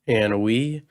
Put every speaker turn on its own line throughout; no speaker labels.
And we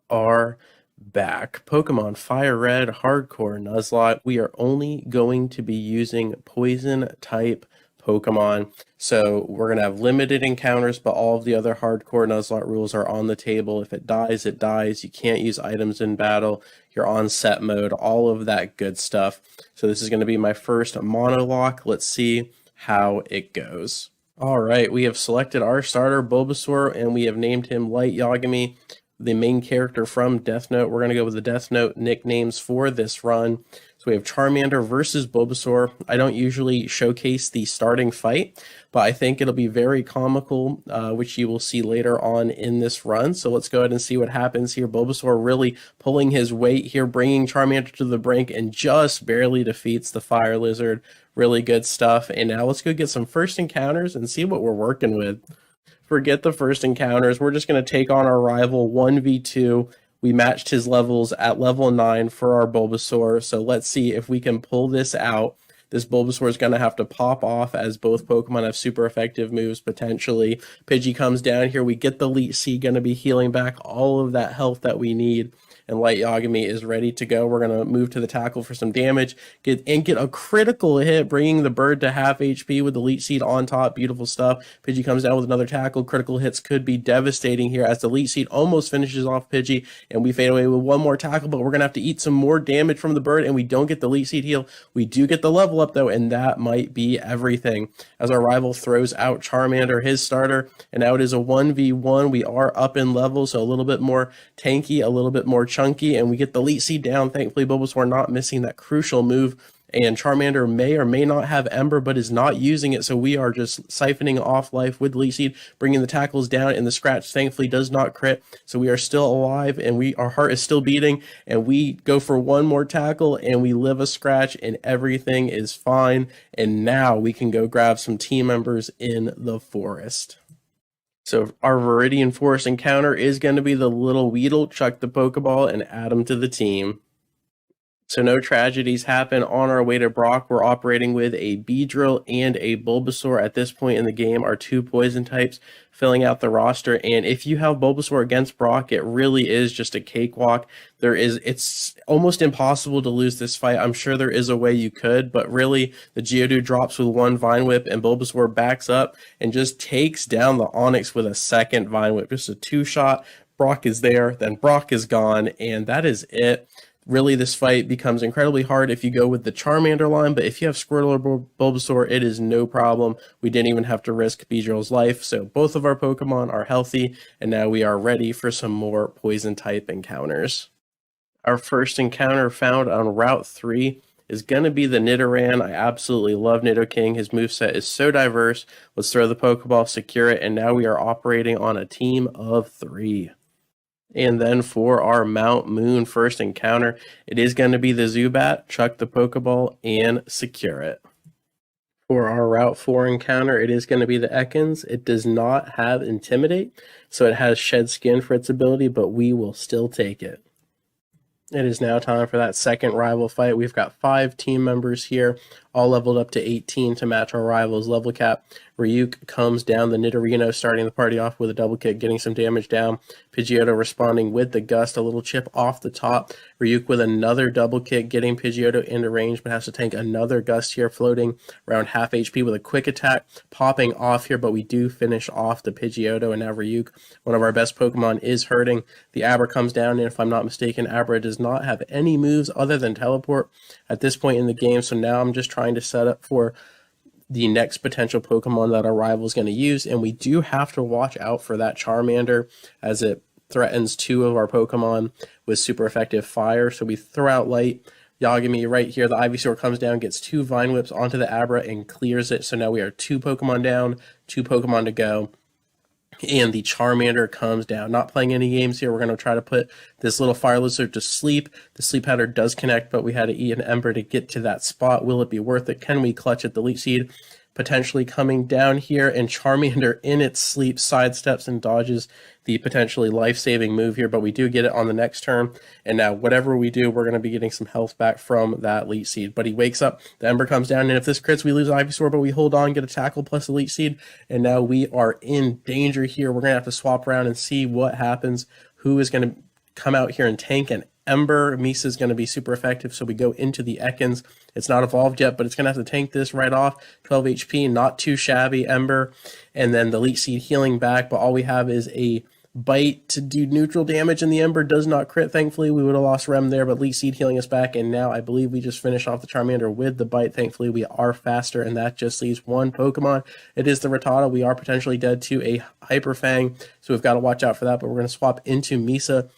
are back. Pokemon Fire Red Hardcore Nuzlocke. We are only going to be using Poison-type Pokemon. So we're going to have limited encounters, but all of the other Hardcore Nuzlocke rules are on the table. If it dies, it dies. You can't use items in battle. You're on set mode, all of that good stuff. So this is going to be my first monologue. Let's see how it goes. All right, we have selected our starter, Bulbasaur, and we have named him Light Yagami, the main character from Death Note. We're going to go with the Death Note nicknames for this run. So we have Charmander versus Bulbasaur. I don't usually showcase the starting fight, but I think it'll be very comical, which you will see later on in this run. So let's go ahead and see what happens here. Bulbasaur really pulling his weight here, bringing Charmander to the brink, and just barely defeats the Fire Lizard. Really good stuff. And now let's go get some first encounters and see what we're working with. Forget the first encounters. We're just going to take on our rival 1v2. We matched his levels at level 9 for our Bulbasaur. So let's see if we can pull this out. This Bulbasaur is going to have to pop off as both Pokemon have super effective moves potentially. Pidgey comes down here. We get the Leech Seed, going to be healing back all of that health that we need. And Light Yagami is ready to go. We're going to move to the tackle for some damage. Get a critical hit, bringing the bird to half HP with the Leech Seed on top. Beautiful stuff. Pidgey comes down with another tackle. Critical hits could be devastating here as the Leech Seed almost finishes off Pidgey. And we fade away with one more tackle, but we're going to have to eat some more damage from the bird, and we don't get the Leech Seed heal. We do get the level up, though, and that might be everything. As our rival throws out Charmander, his starter, and now it is a 1v1. We are up in level, so a little bit more tanky, a little bit more chunky, and we get the Leech Seed down. Thankfully, Bulbasaur not missing that crucial move, and Charmander may or may not have Ember, but is not using it, so we are just siphoning off life with Leech Seed, bringing the tackles down, and the scratch thankfully does not crit, so we are still alive, and our heart is still beating, and we go for one more tackle, and we live a scratch, and everything is fine, and now we can go grab some team members in the forest. So our Viridian Forest encounter is going to be the little Weedle. Chuck the Pokeball and add him to the team. So no tragedies happen. On our way to Brock, we're operating with a Beedrill and a Bulbasaur. At this point in the game, our two poison types filling out the roster. And if you have Bulbasaur against Brock, it really is just a cakewalk. It's almost impossible to lose this fight. I'm sure there is a way you could, but really the Geodude drops with one Vine Whip and Bulbasaur backs up and just takes down the Onix with a second Vine Whip. Just a two-shot. Brock is there, then Brock is gone, and that is it. Really, this fight becomes incredibly hard if you go with the Charmander line, but if you have Squirtle or Bulbasaur, it is no problem. We didn't even have to risk Beedrill's life, so both of our Pokemon are healthy, and now we are ready for some more Poison-type encounters. Our first encounter found on Route 3 is going to be the Nidoran. I absolutely love Nidoking. His moveset is so diverse. Let's throw the Pokeball, secure it, and now we are operating on a team of 3. And then for our Mount Moon first encounter, it is going to be the Zubat. Chuck the Pokeball and secure it. For our Route 4 encounter, it is going to be the Ekans. It does not have Intimidate, so it has Shed Skin for its ability, but we will still take it. It is now time for that second rival fight. We've got 5 team members here, all leveled up to 18 to match our rival's level cap. Ryuk comes down the Nidorino, starting the party off with a double kick, getting some damage down. Pidgeotto responding with the Gust, a little chip off the top. Ryuk with another double kick, getting Pidgeotto into range, but has to tank another Gust here, floating around half HP with a quick attack, popping off here, but we do finish off the Pidgeotto, and now Ryuk, one of our best Pokemon, is hurting. The Abra comes down, and if I'm not mistaken, Abra does not have any moves other than Teleport at this point in the game, so now I'm just trying to set up for the next potential Pokemon that our rival is going to use, and we do have to watch out for that Charmander as it threatens 2 of our Pokemon with super effective fire. So we throw out Light Yagami right here. The Ivysaur comes down, gets 2 Vine Whips onto the Abra and clears it. So now we are 2 Pokemon down, 2 Pokemon to go. And the Charmander comes down. Not playing any games here. We're going to try to put this little Fire Lizard to sleep. The Sleep Powder does connect, but we had to eat an Ember to get to that spot. Will it be worth it? Can we clutch at the Leech Seed? potentially coming down here, and Charmander in its sleep sidesteps and dodges the potentially life-saving move here, but we do get it on the next turn, and now whatever we do, we're going to be getting some health back from that Leech Seed. But he wakes up, the Ember comes down, and if this crits, we lose Ivysaur, but we hold on, get a tackle plus a Leech Seed, and now we are in danger here. We're going to have to swap around and see what happens, who is going to come out here and tank an Ember. Misa is going to be super effective, so we go into the Ekans. It's not evolved yet, but it's going to have to tank this right off. 12 HP, not too shabby. Ember, and then the Leech Seed healing back, but all we have is a Bite to do neutral damage, and the Ember does not crit. Thankfully, we would have lost Rem there, but Leech Seed healing us back, and now I believe we just finish off the Charmander with the Bite. Thankfully, we are faster, and that just leaves one Pokemon. It is the Rattata. We are potentially dead to a Hyper Fang, so we've got to watch out for that, but we're going to swap into Misa.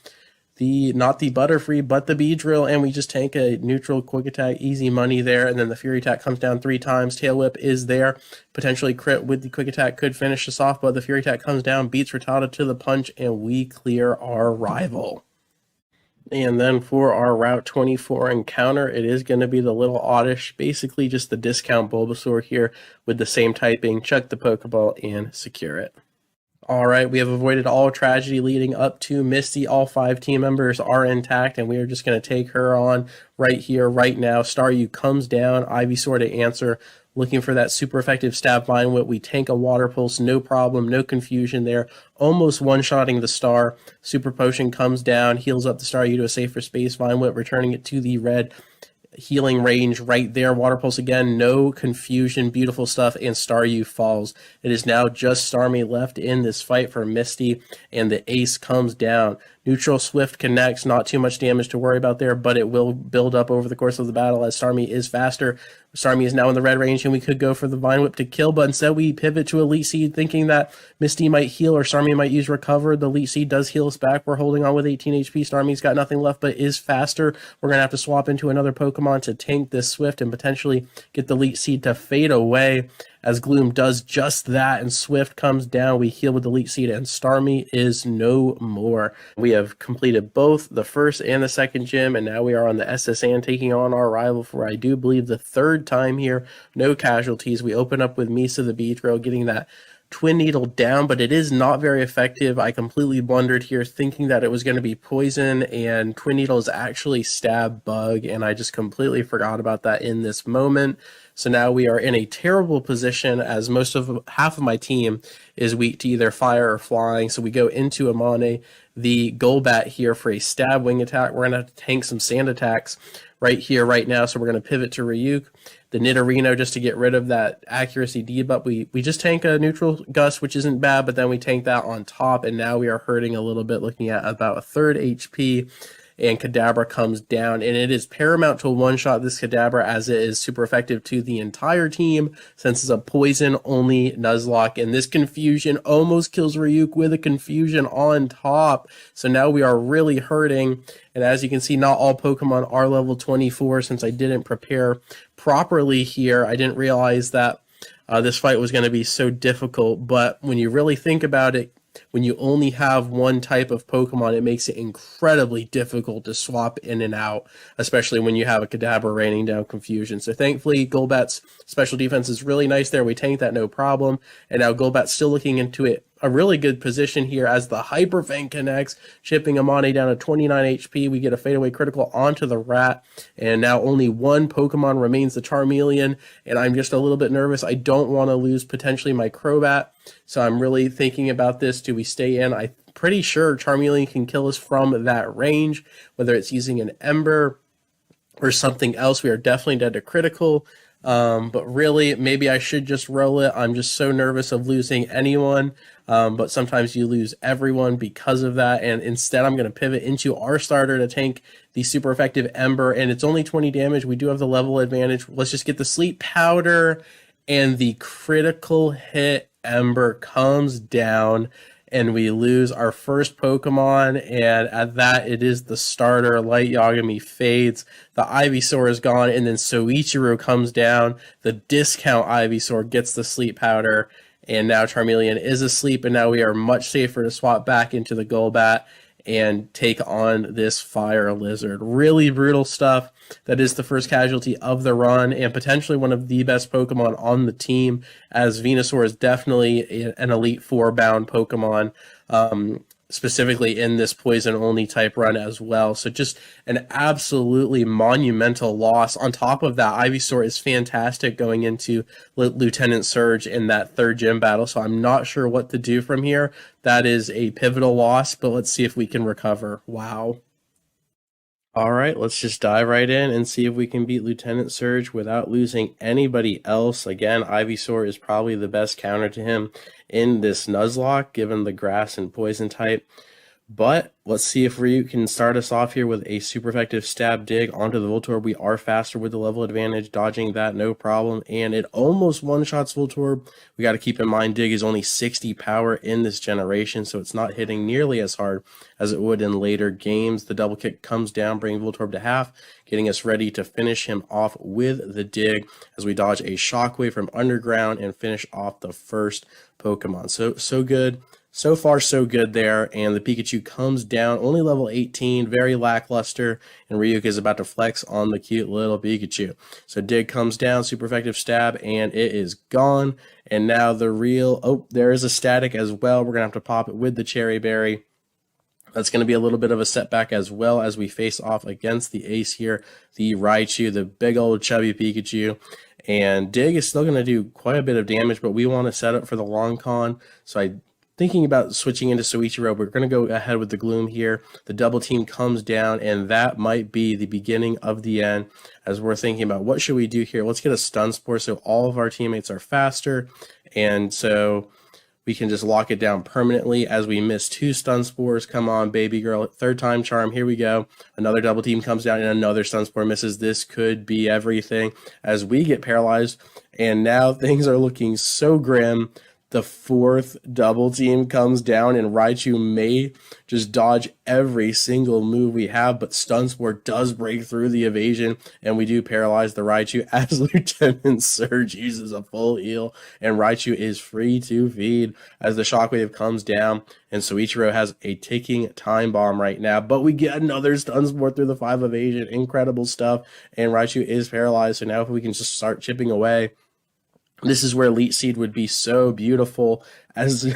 Not the Butterfree, but the Beedrill, and we just tank a neutral quick attack, easy money there, and then the Fury attack comes down 3 times. Tail Whip is there, potentially crit with the quick attack, could finish us off, but the Fury attack comes down, beats Rattata to the punch, and we clear our rival. And then for our Route 24 encounter, it is going to be the Little Oddish, basically just the discount Bulbasaur here with the same typing, chuck the Pokeball, and secure it. Alright, we have avoided all tragedy leading up to Misty. All 5 team members are intact, and we are just going to take her on right here, right now. Staryu comes down, Ivysaur to answer, looking for that super effective stab Vine Whip. We tank a Water Pulse, no problem, no confusion there. Almost one-shotting the Star. Super Potion comes down, heals up the Staryu to a safer space. Vine Whip returning it to the red. Healing range right there. Water Pulse again, no confusion, beautiful stuff, and Staryu falls. It is now just Starmie left in this fight for Misty, and the ace comes down. Neutral Swift connects, not too much damage to worry about there, but it will build up over the course of the battle as Starmie is faster. Starmie is now in the red range, and we could go for the Vine Whip to kill, but instead we pivot to a Leech Seed, thinking that Misty might heal or Starmie might use Recover. The Leech Seed does heal us back. We're holding on with 18 HP. Starmie's got nothing left, but is faster. We're going to have to swap into another Pokemon to tank this Swift and potentially get the Leech Seed to fade away, as Gloom does just that, and Swift comes down. We heal with the Leech Seed, and Starmie is no more. We have completed both the first and the second gym, and now we are on the SSN taking on our rival for, I do believe, the 3rd time here. No casualties. We open up with Misa the Beedrill, getting that Twin Needle down, but it is not very effective. I completely blundered here thinking that it was going to be poison, and Twin Needle is actually Stab Bug, and I just completely forgot about that in this moment. So now we are in a terrible position, as half of my team is weak to either fire or flying. So we go into Amane, the Golbat here for a stab wing attack. We're going to have to tank some sand attacks right here, right now. So we're going to pivot to Ryuk, the Nidorino, just to get rid of that accuracy debuff. We just tank a neutral Gust, which isn't bad, but then we tank that on top, and now we are hurting a little bit, looking at about a 3rd HP. And Kadabra comes down, and it is paramount to one-shot this Kadabra, as it is super effective to the entire team, since it's a poison-only Nuzlocke, and this confusion almost kills Ryuk with a confusion on top. So now we are really hurting, and as you can see, not all Pokemon are level 24, since I didn't prepare properly here. I didn't realize that this fight was going to be so difficult, but when you really think about it, when you only have one type of Pokemon, it makes it incredibly difficult to swap in and out, especially when you have a Kadabra raining down confusion. So thankfully, Golbat's special defense is really nice there. We tank that no problem, and now Golbat's still looking into it. A really good position here as the Hyper Fang connects, chipping Amane down to 29 HP. We get a fadeaway critical onto the Rat, and now only one Pokemon remains, the Charmeleon, and I'm just a little bit nervous. I don't want to lose potentially my Crobat, so I'm really thinking about this. Do we stay in? I'm pretty sure Charmeleon can kill us from that range, whether it's using an Ember or something else. We are definitely dead to critical. But really, maybe I should just roll it. I'm just so nervous of losing anyone. But sometimes you lose everyone because of that. And instead, I'm going to pivot into our starter to tank the super effective Ember. And it's only 20 damage. We do have the level advantage. Let's just get the Sleep Powder. And the critical hit Ember comes down, and we lose our first Pokemon, and at that, it is the starter. Light Yagami fades, the Ivysaur is gone, and then Soichiro comes down. The discount Ivysaur gets the Sleep Powder, and now Charmeleon is asleep, and now we are much safer to swap back into the Golbat. and take on this fire lizard. Really brutal stuff. That is the first casualty of the run, and potentially one of the best Pokemon on the team, as Venusaur is definitely an Elite Four bound Pokemon. Specifically in this poison only type run as well. So just an absolutely monumental loss. On top of that, Ivysaur is fantastic going into Lieutenant Surge in that third gym battle. So I'm not sure what to do from here. That is a pivotal loss, but let's see if we can recover. Wow. All right, let's just dive right in and see if we can beat Lieutenant Surge without losing anybody else. Again, Ivysaur is probably the best counter to him in this Nuzlocke, given the grass and poison type. But let's see if Ryu can start us off here with a super effective stab dig onto the Voltorb. We are faster with the level advantage, dodging that no problem, and it almost one-shots Voltorb. We got to keep in mind Dig is only 60 power in this generation, so it's not hitting nearly as hard as it would in later games. The double kick comes down, bringing Voltorb to half, getting us ready to finish him off with the dig as we dodge a Shockwave from underground and finish off the first Pokemon. So good. So far, so good there, and the Pikachu comes down, only level 18, very lackluster, and Ryuk is about to flex on the cute little Pikachu. So Dig comes down, super effective stab, and it is gone. And now the real, oh, there is a static as well. We're going to have to pop it with the Cherry Berry. That's going to be a little bit of a setback as well as we face off against the ace here, the Raichu, the big old chubby Pikachu. And Dig is still going to do quite a bit of damage, but we want to set up for the long con, so thinking about switching into Soichiro, we're going to go ahead with the Gloom here. The double team comes down, and that might be the beginning of the end as we're thinking about what should we do here. Let's get a Stun Spore so all of our teammates are faster, and so we can just lock it down permanently as we miss 2 Stun Spores. Come on, baby girl. Third time charm. Here we go. Another double team comes down, and another Stun Spore misses. This could be everything as we get paralyzed, and now things are looking so grim. The fourth double team comes down, and Raichu may just dodge every single move we have, but Stun Spore does break through the evasion, and we do paralyze the Raichu as Lieutenant Surge uses a full heal, and Raichu is free to feed as the Shockwave comes down, and Soichiro has a ticking time bomb right now, but we get another Stun Spore through the 5 evasion. Incredible stuff, and Raichu is paralyzed, so now if we can just start chipping away. This is where Elite Seed would be so beautiful as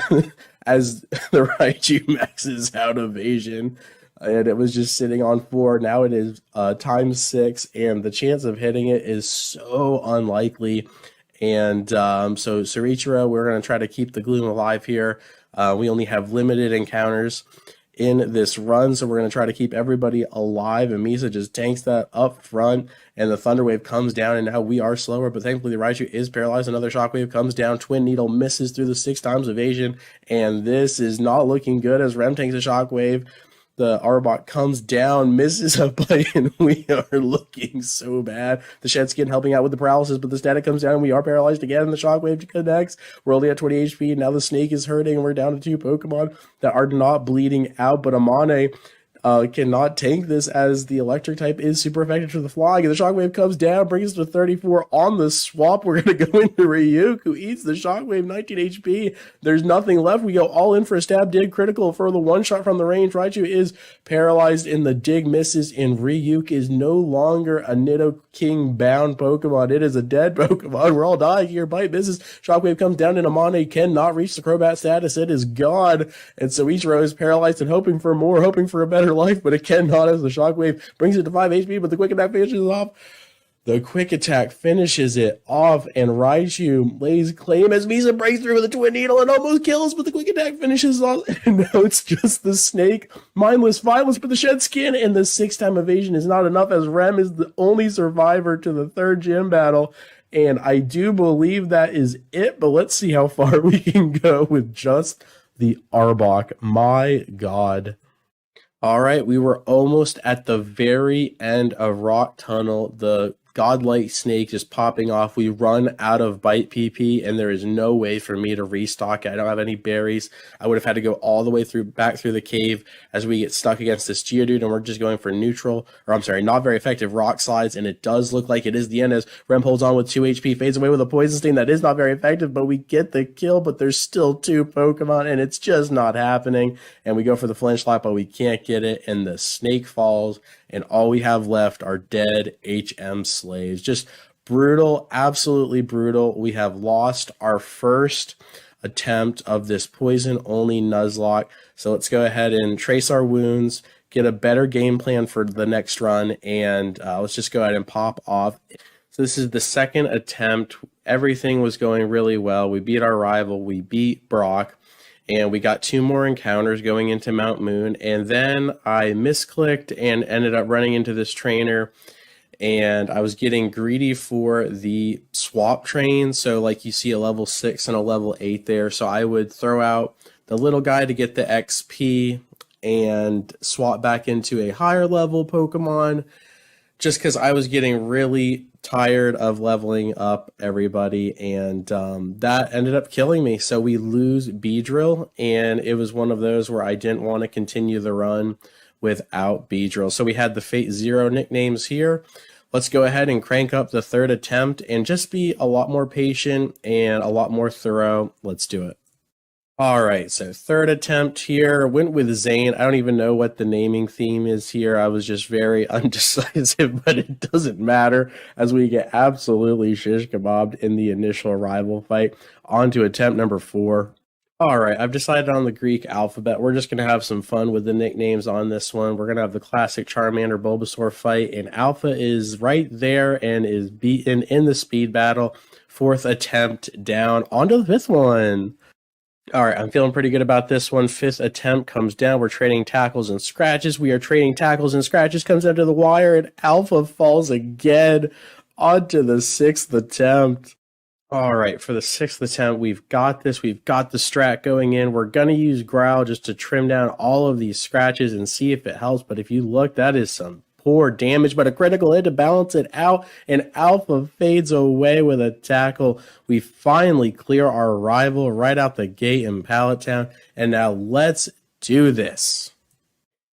as the Raichu maxes out evasion, and it was just sitting on 4. Now it is times 6, and the chance of hitting it is so unlikely. And so Soichiro, we're going to try to keep the Gloom alive here. We only have limited encounters in this run, so we're going to try to keep everybody alive, and Misa just tanks that up front, and the Thunder Wave comes down, and now we are slower, but thankfully the Raichu is paralyzed. Another Shockwave comes down, Twin Needle misses through the 6 times evasion, and this is not looking good as Rem tanks a Shockwave. The Arbok comes down, misses a bite, and we are looking so bad. The Shed Skin helping out with the paralysis, but the static comes down, and we are paralyzed again, and the Shockwave connects. We're only at 20 HP, now the Snake is hurting, and we're down to 2 Pokemon that are not bleeding out, but Amane cannot tank this as the electric type is super effective to the flying, and the Shockwave comes down, brings us to 34 on the swap. We're going to go into Ryuk, who eats the Shockwave, 19 HP. There's nothing left. We go all in for a stab dig, critical for the one shot from the range. Raichu is paralyzed, and the dig misses, and Ryuk is no longer a Nidoking bound Pokemon. It is a dead Pokemon. We're all dying here. Bite misses. Shockwave comes down, and Amane cannot reach the Crobat status. It is gone, and Soichiro is paralyzed and hoping for more, hoping for a better life, but it cannot as the Shockwave brings it to 5 HP, but the Quick Attack finishes off. The Quick Attack finishes it off, and Raichu lays claim as Misa breaks through with a Twin Needle and almost kills, but the Quick Attack finishes off, and now it's just the Snake. Mindless violence, but the Shed Skin and the 6-time evasion is not enough as Rem is the only survivor to the 3rd gym battle, and I do believe that is it, but let's see how far we can go with just the Arbok. My God. All right, we were almost at the very end of Rock Tunnel. The godlike snake just popping off. We run out of bite PP, and there is no way for me to restock it. I don't have any berries. I would have had to go all the way back through the cave as we get stuck against this Geodude, and we're just going for neutral, or I'm sorry, not very effective rock slides, and it does look like it is the end as Rem holds on with 2 HP, fades away with a Poison Sting. That is not very effective, but we get the kill, but there's still 2 Pokemon, and it's just not happening, and we go for the flinch lock, but we can't get it, and the snake falls, and all we have left are dead HM slaves. Just brutal, absolutely brutal. We have lost our first attempt of this poison-only Nuzlocke. So let's go ahead and trace our wounds, get a better game plan for the next run, and let's just go ahead and pop off. So this is the second attempt. Everything was going really well. We beat our rival. We beat Brock. And we got 2 more encounters going into Mount Moon. And then I misclicked and ended up running into this trainer. And I was getting greedy for the swap train. So like you see a level 6 and a level 8 there. So I would throw out the little guy to get the XP and swap back into a higher level Pokemon. Just because I was getting really tired of leveling up everybody, and that ended up killing me. So we lose Beedrill, and it was one of those where I didn't want to continue the run without Beedrill. So we had the Fate Zero nicknames here. Let's go ahead and crank up the third attempt and just be a lot more patient and a lot more thorough. Let's do it. All right, so third attempt here, went with Zane. I don't even know what the naming theme is here. I was just very undecisive, but it doesn't matter as we get absolutely shish kebabbed in the initial rival fight. On to attempt number 4. All right, I've decided on the Greek alphabet. We're just going to have some fun with the nicknames on this one. We're going to have the classic Charmander Bulbasaur fight, and Alpha is right there and is beaten in the speed battle. 4th attempt down. On to the 5th one. All right, I'm feeling pretty good about this one. 5th attempt comes down. We're trading tackles and scratches. We are trading tackles and scratches. Comes down to the wire, and Alpha falls again. On to the 6th attempt. All right, for the 6th attempt, we've got this. We've got the strat going in. We're going to use Growl just to trim down all of these scratches and see if it helps. But if you look, that is some poor damage, but a critical hit to balance it out, and Alpha fades away with a tackle. We finally clear our rival right out the gate in Pallet Town, and now let's do this.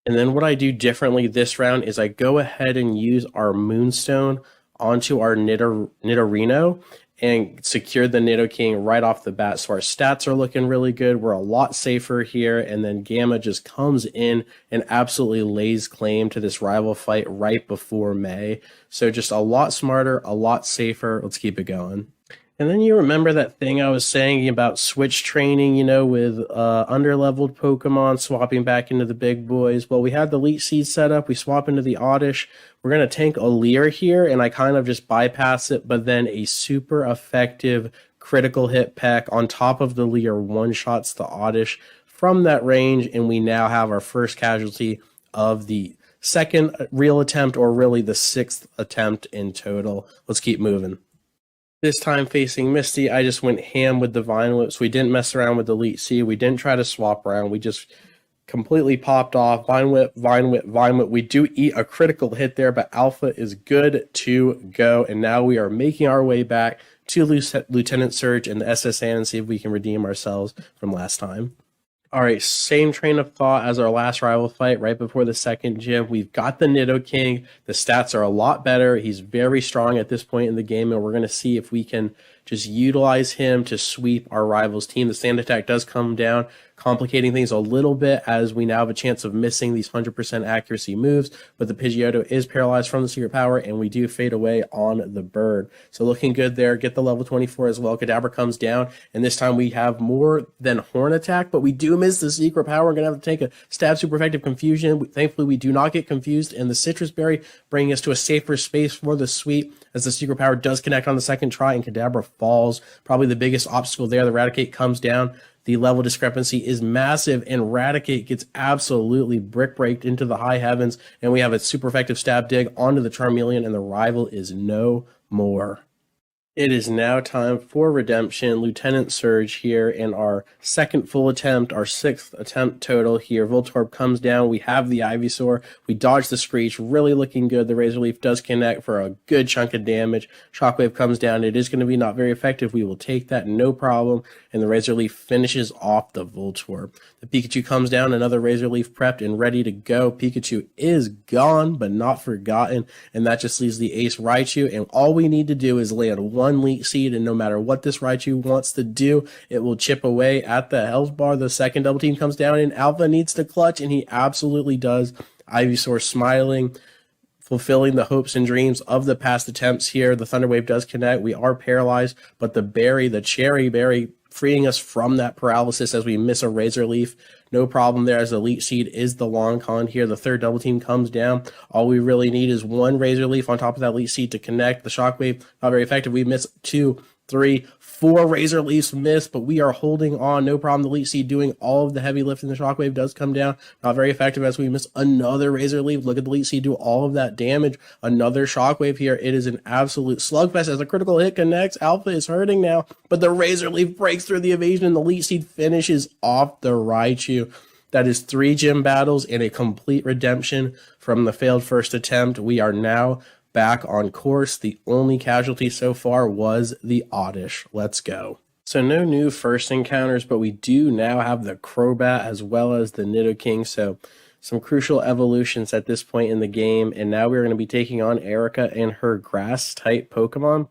And then what I do differently this round is I go ahead and use our Moonstone onto our Nidorino and secured the Nidoking right off the bat. So our stats are looking really good. We're a lot safer here. And then Gamma just comes in and absolutely lays claim to this rival fight right before May. So just a lot smarter, a lot safer. Let's keep it going. And then you remember that thing I was saying about switch training, you know, with underleveled Pokemon swapping back into the big boys. Well, we had the Leech Seed set up. We swap into the Oddish. We're going to tank a Leer here, and I kind of just bypass it, but then a super effective critical hit peck on top of the Leer one-shots the Oddish from that range, and we now have our first casualty of the second real attempt, or really the 6th attempt in total. Let's keep moving. This time facing Misty, I just went ham with the Vine Whips. We didn't mess around with the Elite Seed. We didn't try to swap around. We just completely popped off. Vine Whip, Vine Whip, Vine Whip. We do eat a critical hit there, but Alpha is good to go. And now we are making our way back to Lieutenant Surge and the SSN and see if we can redeem ourselves from last time. All right, same train of thought as our last rival fight right before the second gym. We've got the Nidoking. The stats are a lot better. He's very strong at this point in the game, and we're going to see if we can just utilize him to sweep our rival's team. The Sand Attack does come down, complicating things a little bit as we now have a chance of missing these 100% accuracy moves, but the Pidgeotto is paralyzed from the Secret Power, and we do fade away on the bird. So looking good there. Get the level 24 as well. Kadabra comes down, and this time we have more than Horn Attack, but we do miss the Secret Power. We're going to have to take a Stab Super Effective Confusion. Thankfully, we do not get confused, and the Citrus Berry bringing us to a safer space for the sweep as the Secret Power does connect on the second try, and Kadabra falls. Probably the biggest obstacle there. The Raticate comes down. The level discrepancy is massive, and Raticate gets absolutely brick-breaked into the high heavens, and we have a super effective Stab Dig onto the Charmeleon, and the rival is no more. It is now time for redemption. Lieutenant Surge here in our second full attempt, our sixth attempt total here. Voltorb comes down. We have the Ivysaur. We dodge the Screech. Really looking good. The Razor Leaf does connect for a good chunk of damage. Shockwave comes down. It is going to be not very effective. We will take that, no problem. And the Razor Leaf finishes off the Voltorb. The Pikachu comes down. Another Razor Leaf prepped and ready to go. Pikachu is gone, but not forgotten. And that just leaves the Ace Raichu. And all we need to do is land one Leech Seed, and no matter what this Raichu wants to do, it will chip away at the health bar. The second double team comes down, and Alpha needs to clutch, and he absolutely does. Ivysaur smiling, fulfilling the hopes and dreams of the past attempts here. The Thunder Wave does connect. We are paralyzed, but the Cherry Berry, freeing us from that paralysis as we miss a Razor Leaf. No problem there, as the Leech Seed is the long con here. The third double team comes down. All we really need is one Razor Leaf on top of that Leech Seed to connect. The Shockwave, not very effective. We miss 2, 3, 4 Razor Leafs missed, but we are holding on. No problem. The Leech Seed doing all of the heavy lifting. The Shockwave does come down. Not very effective as we miss another Razor Leaf. Look at the Leech Seed do all of that damage. Another Shockwave here. It is an absolute slugfest as a critical hit connects. Alpha is hurting now, but the Razor Leaf breaks through the evasion, and the Leech Seed finishes off the Raichu. That is 3 gym battles and a complete redemption from the failed first attempt. We are now back on course. The only casualty so far was the Oddish. Let's go. So no new first encounters, but we do now have the Crobat as well as the Nidoking. So some crucial evolutions at this point in the game. And now we're going to be taking on Erica and her grass-type Pokemon.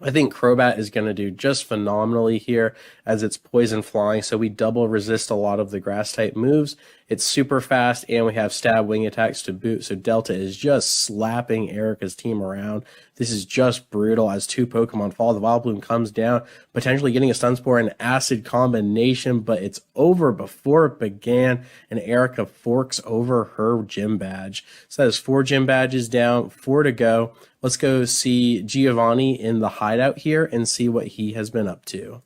I think Crobat is going to do just phenomenally here as it's poison flying, so we double resist a lot of the grass type moves. It's super fast, and we have stab wing attacks to boot, so Delta is just slapping Erica's team around. This is just brutal as 2 Pokemon fall. The Vileplume comes down, potentially getting a Stun Spore and Acid combination, but it's over before it began, and Erica forks over her gym badge. So that is 4 gym badges down, 4 to go. Let's go see Giovanni in the hideout here and see what he has been up to.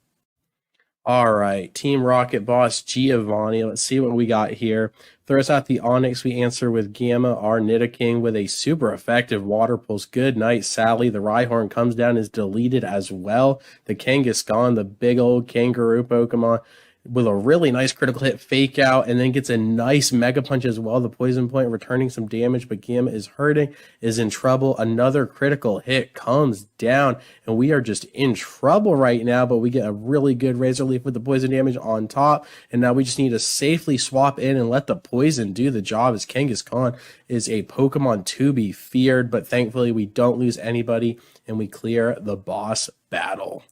All right, Team Rocket Boss Giovanni. Let's see what we got here. Throws out the Onix. We answer with Gamma. Our Nidoking with a super effective Water Pulse. Good night, Sally. The Rhyhorn comes down, is deleted as well. The Kangaskhan, the big old kangaroo Pokemon, with a really nice critical hit fake out, and then gets a nice Mega Punch as well. The Poison Point returning some damage, but Gamma is hurting, is in trouble. Another critical hit comes down, and we are just in trouble right now, but we get a really good Razor Leaf with the poison damage on top, and now we just need to safely swap in and let the poison do the job, as Kangaskhan is a Pokemon to be feared, but thankfully we don't lose anybody, and we clear the boss battle.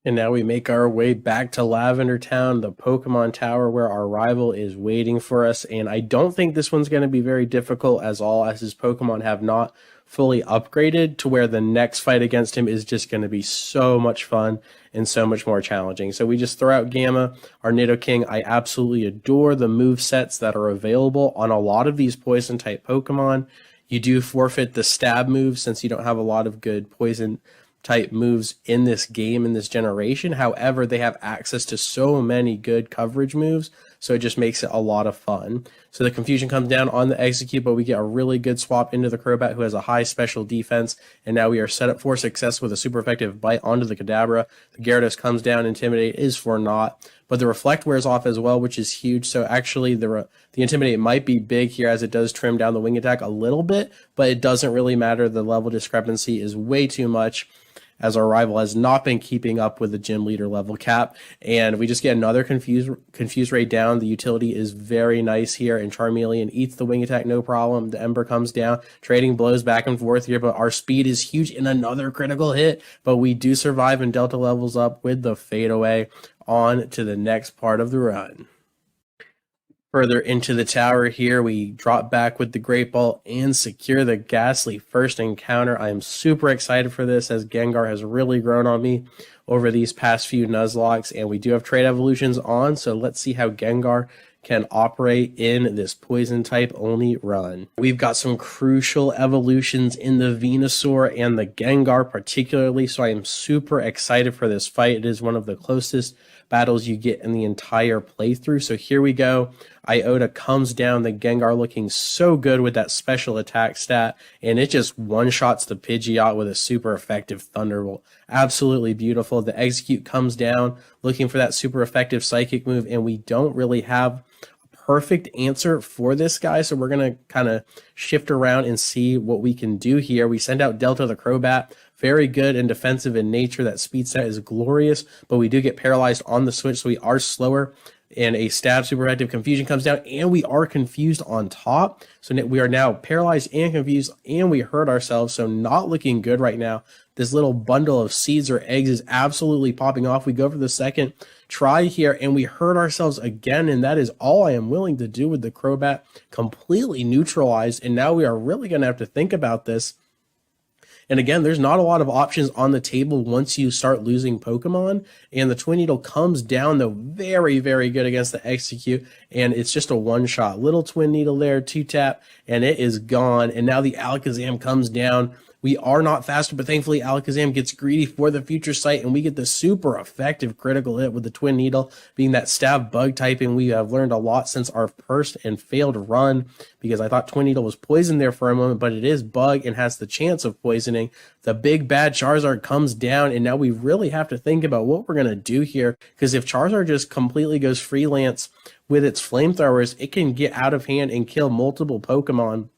And now we make our way back to Lavender Town, the Pokemon Tower, where our rival is waiting for us. And I don't think this one's going to be very difficult, as his Pokemon have not fully upgraded to where the next fight against him is just going to be so much fun and so much more challenging. So we just throw out Gamma, our Nidoking. I absolutely adore the move sets that are available on a lot of these Poison-type Pokemon. You do forfeit the stab moves since you don't have a lot of good Poison type moves in this game, in this generation. However, they have access to so many good coverage moves, so it just makes it a lot of fun. So the Confusion comes down on the Execute, but we get a really good swap into the Crobat, who has a high special defense, and now we are set up for success with a super effective bite onto the Kadabra. The Gyarados comes down, Intimidate is for naught, but the Reflect wears off as well, which is huge. So actually the Intimidate might be big here, as it does trim down the wing attack a little bit, but it doesn't really matter. The level discrepancy is way too much, as our rival has not been keeping up with the gym leader level cap, and we just get another confuse Ray down. The utility is very nice here, and Charmeleon eats the wing attack, no problem. The Ember comes down, trading blows back and forth here, but our speed is huge in another critical hit, but we do survive, and Delta levels up with the Fade Away. On to the next part of the run. Further into the tower here, we drop back with the Great Ball and secure the Ghastly first encounter. I am super excited for this, as Gengar has really grown on me over these past few Nuzlockes, and we do have trade evolutions on, so let's see how Gengar can operate in this poison type only run. We've got some crucial evolutions in the Venusaur and the Gengar particularly, so I am super excited for this fight. It is one of the closest battles you get in the entire playthrough. So here we go. Iota comes down, the Gengar looking so good with that special attack stat, and it just one-shots the Pidgeot with a super effective Thunderbolt. Absolutely beautiful. The Execute comes down looking for that super effective Psychic move, and we don't really have a perfect answer for this guy, so we're going to kind of shift around and see what we can do here. We send out Delta the Crobat. Very good and defensive in nature. That speed set is glorious, but we do get paralyzed on the switch, so we are slower. And a stab super effective confusion comes down, and we are confused on top. So we are now paralyzed and confused, and we hurt ourselves. So not looking good right now. This little bundle of seeds or eggs is absolutely popping off. We go for the second try here, and we hurt ourselves again. And that is all I am willing to do with the Crobat. Completely neutralized. And now we are really going to have to think about this. And again, there's not a lot of options on the table once you start losing Pokemon. And the Twin Needle comes down, though, very, very good against the Execute. And it's just a one-shot. Little Twin Needle there, 2-tap, and it is gone. And now the Alakazam comes down. We are not faster, but thankfully Alakazam gets greedy for the Future Sight, and we get the super effective critical hit with the Twin Needle, being that stab bug typing. We have learned a lot since our first and failed run, because I thought Twin Needle was poisoned there for a moment, but it is bug and has the chance of poisoning. The big bad Charizard comes down, and now we really have to think about what we're going to do here, because if Charizard just completely goes freelance with its flamethrowers, it can get out of hand and kill multiple Pokemon.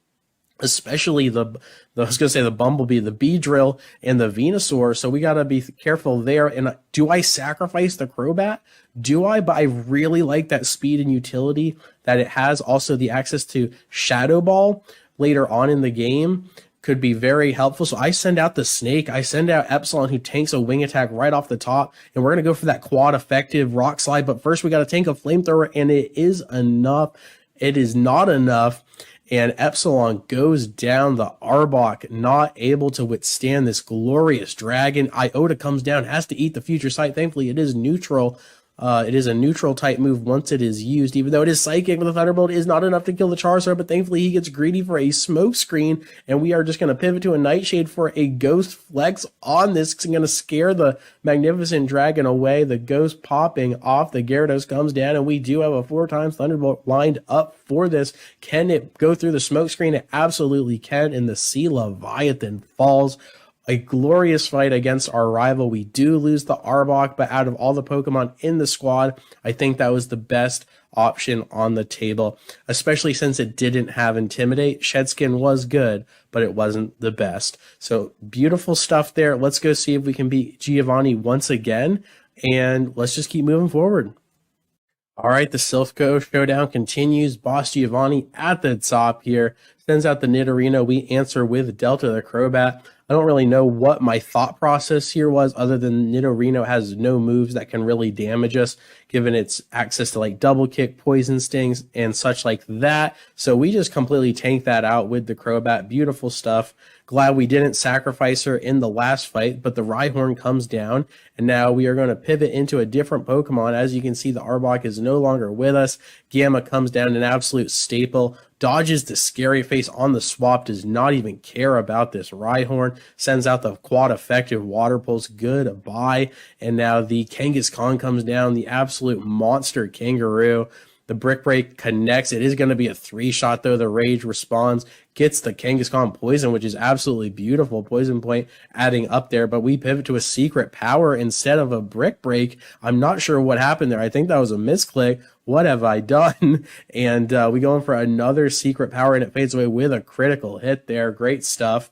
Especially the Bumblebee, the Beedrill, and the Venusaur. So we got to be careful there. And do I sacrifice the Crobat? Do I? But I really like that speed and utility that it has. Also, the access to Shadow Ball later on in the game could be very helpful. So I send out the Snake. I send out Epsilon, who tanks a wing attack right off the top. And we're going to go for that quad effective Rock Slide. But first, we got to tank a Flamethrower, and it is enough. It is not enough. And Epsilon goes down. The Arbok not able to withstand this glorious dragon. Iota comes down, has to eat the Future Sight. Thankfully, it is neutral. It is a neutral type move once it is used, even though it is Psychic with the Thunderbolt. It is not enough to kill the Charizard, but thankfully he gets greedy for a Smoke Screen, and we are just going to pivot to a Nightshade for a Ghost Flex on this. It's going to scare the Magnificent Dragon away. The Ghost popping off. The Gyarados comes down, and we do have a 4x Thunderbolt lined up for this. Can it go through the Smoke Screen? It absolutely can, and the Sea Leviathan falls. A glorious fight against our rival. We do lose the Arbok, but out of all the Pokemon in the squad, I think that was the best option on the table, especially since it didn't have Intimidate. Shedskin was good, but it wasn't the best. So beautiful stuff there. Let's go see if we can beat Giovanni once again, and let's just keep moving forward. All right, the Silph showdown continues. Boss Giovanni at the top here. Sends out the Nidorino. We answer with Delta the Crobat. I don't really know what my thought process here was, other than Nidorino has no moves that can really damage us, given its access to like Double Kick, Poison Stings, and such like that. So we just completely tanked that out with the Crobat. Beautiful stuff. Glad we didn't sacrifice her in the last fight, but the Rhyhorn comes down, and now we are going to pivot into a different Pokemon. As you can see, the Arbok is no longer with us. Gamma comes down, an absolute staple. Dodges the Scary Face on the swap, does not even care about this Rhyhorn. Sends out the quad effective Water Pulse. Goodbye. And now the Kangaskhan comes down, the absolute monster Kangaroo. The Brick Break connects. It is going to be a 3-shot, though. The Rage responds, gets the Kangaskhan Poison, which is absolutely beautiful. Poison Point adding up there, but we pivot to a Secret Power instead of a Brick Break. I'm not sure what happened there. I think that was a misclick. What have I done? And we go in for another Secret Power, and it fades away with a critical hit there. Great stuff.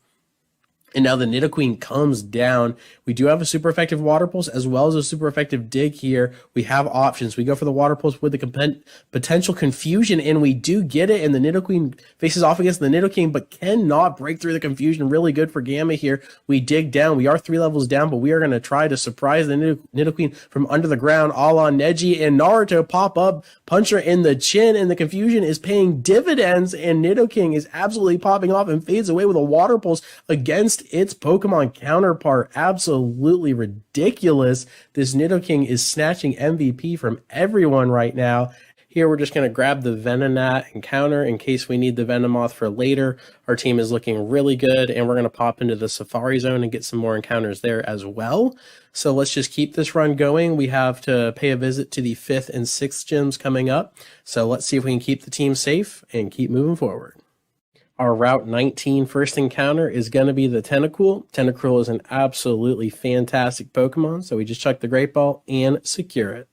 And now the Nidoqueen comes down. We do have a super effective Water Pulse as well as a super effective Dig here. We have options. We go for the Water Pulse with the potential Confusion, and we do get it. And the Nidoqueen faces off against the Nidoking, but cannot break through the Confusion. Really good for Gamma here. We dig down. We are 3 levels down, but we are going to try to surprise the Nidoqueen from under the ground, a la Neji and Naruto. Pop up, punch her in the chin, and the Confusion is paying dividends, and Nidoking is absolutely popping off and fades away with a Water Pulse against its Pokemon counterpart. Absolutely ridiculous. This Nidoking is snatching MVP from everyone right now. Here we're just going to grab the Venonat encounter in case we need the Venomoth for later. Our team is looking really good, and we're going to pop into the Safari Zone and get some more encounters there as well. So let's just keep this run going. We have to pay a visit to the 5th and 6th gyms coming up. So let's see if we can keep the team safe and keep moving forward. Our Route 19 first encounter is going to be the Tentacool. Tentacool is an absolutely fantastic Pokemon, so we just chuck the Great Ball and secure it.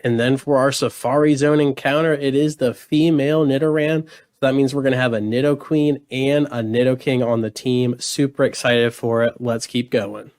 And then for our Safari Zone encounter, it is the female Nidoran. So that means we're going to have a Nidoqueen and a Nidoking on the team. Super excited for it. Let's keep going.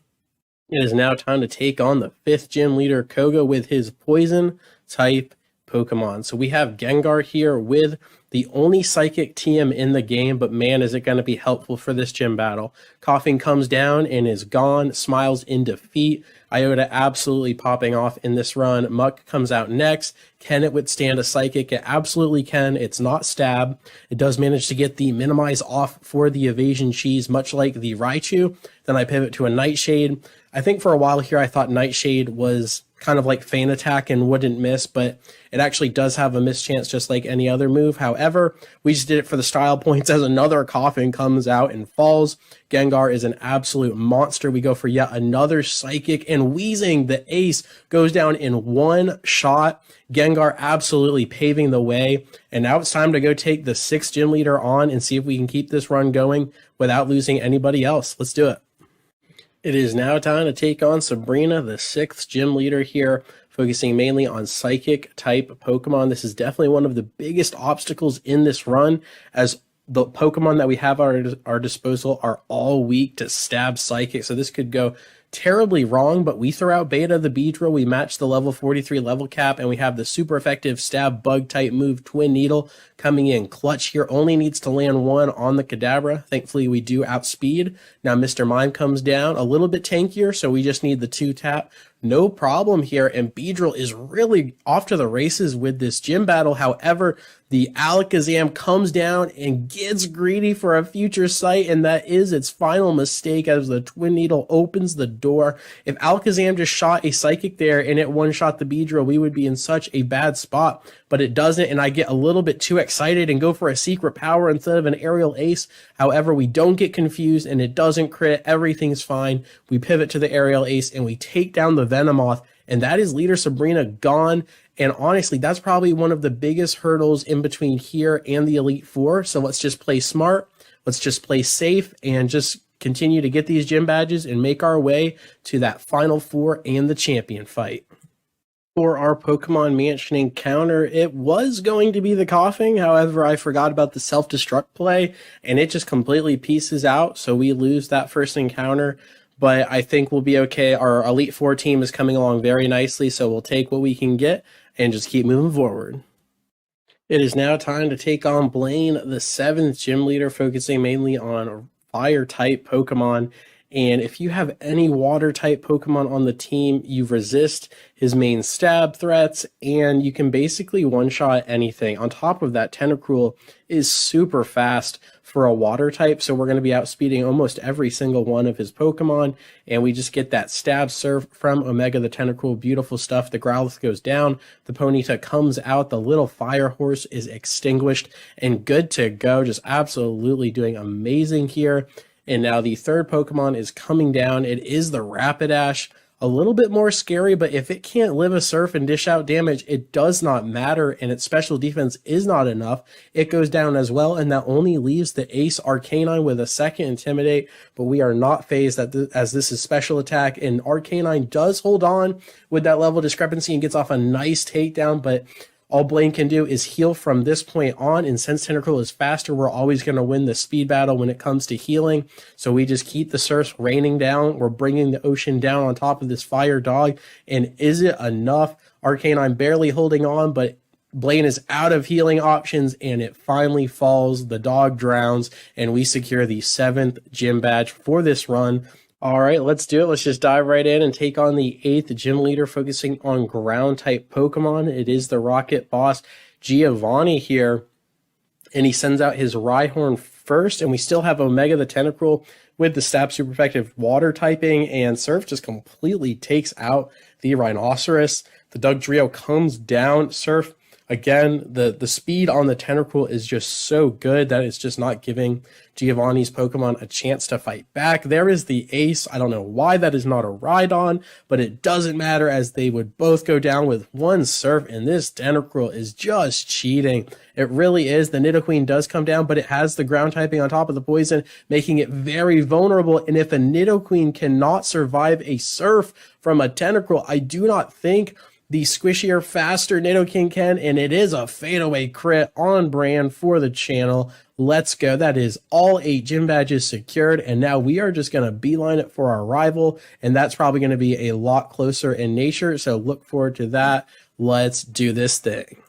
It is now time to take on the 5th gym leader, Koga, with his Poison-type Pokemon. So we have Gengar here with the only Psychic TM in the game, but man, is it going to be helpful for this gym battle. Coughing comes down and is gone. Smiles in defeat. Iota absolutely popping off in this run. Muck comes out next. Can it withstand a Psychic? It absolutely can. It's not Stab. It does manage to get the Minimize off for the Evasion Cheese, much like the Raichu. Then I pivot to a Nightshade. I think for a while here I thought Nightshade was kind of like Feint Attack and wouldn't miss, but it actually does have a miss chance just like any other move. However, we just did it for the style points as another Coughing comes out and falls. Gengar is an absolute monster. We go for yet another Psychic, and Wheezing, the ace, goes down in one shot. Gengar absolutely paving the way, and now it's time to go take the 6th gym leader on and see if we can keep this run going without losing anybody else. Let's do it. It is now time to take on Sabrina, the 6th gym leader here, focusing mainly on Psychic type Pokemon. This is definitely one of the biggest obstacles in this run, as the Pokemon that we have at our disposal are all weak to Stab Psychic. So this could go terribly wrong, but we throw out Beta the Beedrill, we match the level 43 level cap, and we have the super effective Stab Bug type move Twin Needle coming in clutch here. Only needs to land one on the Kadabra. Thankfully we do outspeed. Now Mr. Mime comes down a little bit tankier, so we just need the 2-tap. No problem here, and Beedrill is really off to the races with this gym battle. However, the Alakazam comes down and gets greedy for a future sight, and that is its final mistake as the Twin Needle opens the door. If Alakazam just shot a Psychic there and it one-shot the Beedrill, we would be in such a bad spot, but it doesn't, and I get a little bit too excited and go for a Secret Power instead of an Aerial Ace. However, we don't get confused, and it doesn't crit. Everything's fine. We pivot to the Aerial Ace, and we take down the Venomoth, and that is leader Sabrina gone. And honestly, that's probably one of the biggest hurdles in between here and the Elite Four. So let's just play smart. Let's just play safe and just continue to get these gym badges and make our way to that Final Four and the champion fight. For our Pokemon Mansion encounter, it was going to be the Coughing. However, I forgot about the self-destruct play, and it just completely pieces out. So we lose that first encounter. But I think we'll be okay. Our Elite Four team is coming along very nicely, so we'll take what we can get and just keep moving forward. It is now time to take on Blaine, the 7th gym leader, focusing mainly on Fire-type Pokemon. And if you have any Water-type Pokemon on the team, you resist his main stab threats, and you can basically one-shot anything. On top of that, Tentacruel is super fast for a Water type, so we're going to be outspeeding almost every single one of his Pokemon, and we just get that Stab Surf from Omega the Tentacruel. Beautiful stuff. The Growlithe goes down, the Ponyta comes out, the little Fire Horse is extinguished, and good to go. Just absolutely doing amazing here. And now the 3rd Pokemon is coming down. It is the Rapidash. A little bit more scary, but if it can't live a surf and dish out damage, it does not matter, and its special defense is not enough. It goes down as well, and that only leaves the Ace Arcanine with a 2nd Intimidate, but we are not phased as this is special attack, and Arcanine does hold on with that level discrepancy and gets off a nice takedown, but all Blaine can do is heal from this point on, and since Tentacruel is faster, we're always going to win the speed battle when it comes to healing. So we just keep the surfs raining down. We're bringing the ocean down on top of this Fire Dog, and is it enough? Arcanine barely holding on, but Blaine is out of healing options, and it finally falls. The dog drowns, and we secure the 7th gym badge for this run. All right, let's do it. Let's just dive right in and take on the 8th gym leader, focusing on ground-type Pokemon. It is the Rocket Boss, Giovanni here, and he sends out his Rhyhorn first, and we still have Omega the Tentacruel with the Stab super effective Water typing, and Surf just completely takes out the Rhinoceros. The Dugtrio comes down. Surf Again, the speed on the Tentacruel is just so good that it's just not giving Giovanni's Pokemon a chance to fight back. There is the Ace. I don't know why that is not a Rhydon, but it doesn't matter as they would both go down with one Surf, and this Tentacruel is just cheating. It really is. The Nidoqueen does come down, but it has the ground typing on top of the poison, making it very vulnerable. And if a Nidoqueen cannot survive a Surf from a Tentacruel, I do not think the squishier, faster Nidoking can, and it is a fadeaway crit on brand for the channel. Let's go. That is all 8 gym badges secured, and now we are just going to beeline it for our rival, and that's probably going to be a lot closer in nature, so look forward to that. Let's do this thing.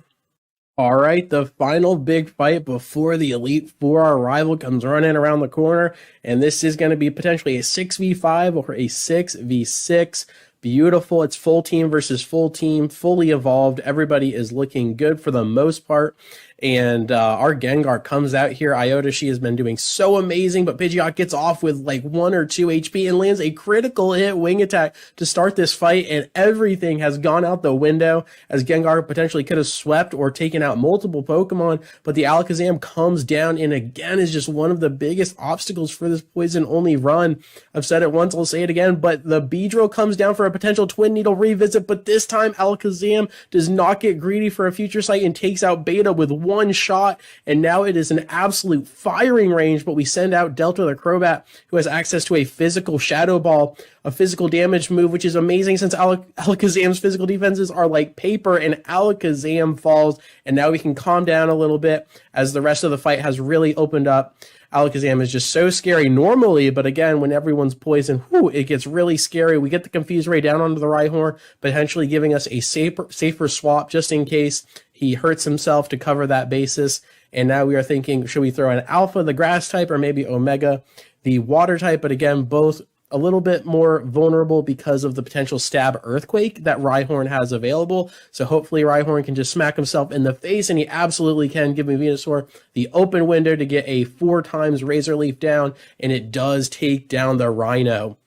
All right, the final big fight before the Elite Four. Our rival comes running around the corner, and this is going to be potentially a 6v5 or a 6v6. Beautiful. It's full team versus full team, fully evolved. Everybody is looking good for the most part. And our Gengar comes out here. Iota, she has been doing so amazing, but Pidgeot gets off with like 1 or 2 HP and lands a critical hit wing attack to start this fight, and everything has gone out the window as Gengar potentially could have swept or taken out multiple Pokemon, but the Alakazam comes down and again is just one of the biggest obstacles for this poison-only run. I've said it once, I'll say it again, but the Beedrill comes down for a potential Twin Needle revisit, but this time Alakazam does not get greedy for a Future Sight and takes out Beta with one shot, and now it is an absolute firing range, but we send out Delta the Crobat, who has access to a physical Shadow Ball, a physical damage move, which is amazing since Alakazam's physical defenses are like paper, and Alakazam falls, and now we can calm down a little bit as the rest of the fight has really opened up. Alakazam is just so scary normally, but again, when everyone's poisoned, it gets really scary. We get the Confuse Ray down onto the Rhyhorn, potentially giving us a safer swap just in case he hurts himself to cover that basis. And now we are thinking, should we throw an Alpha, the Grass type, or maybe Omega, the Water type? But again, both a little bit more vulnerable because of the potential Stab Earthquake that Rhyhorn has available. So hopefully Rhyhorn can just smack himself in the face, and he absolutely can, give Venusaur the open window to get a 4 times Razor Leaf down, and it does take down the Rhino.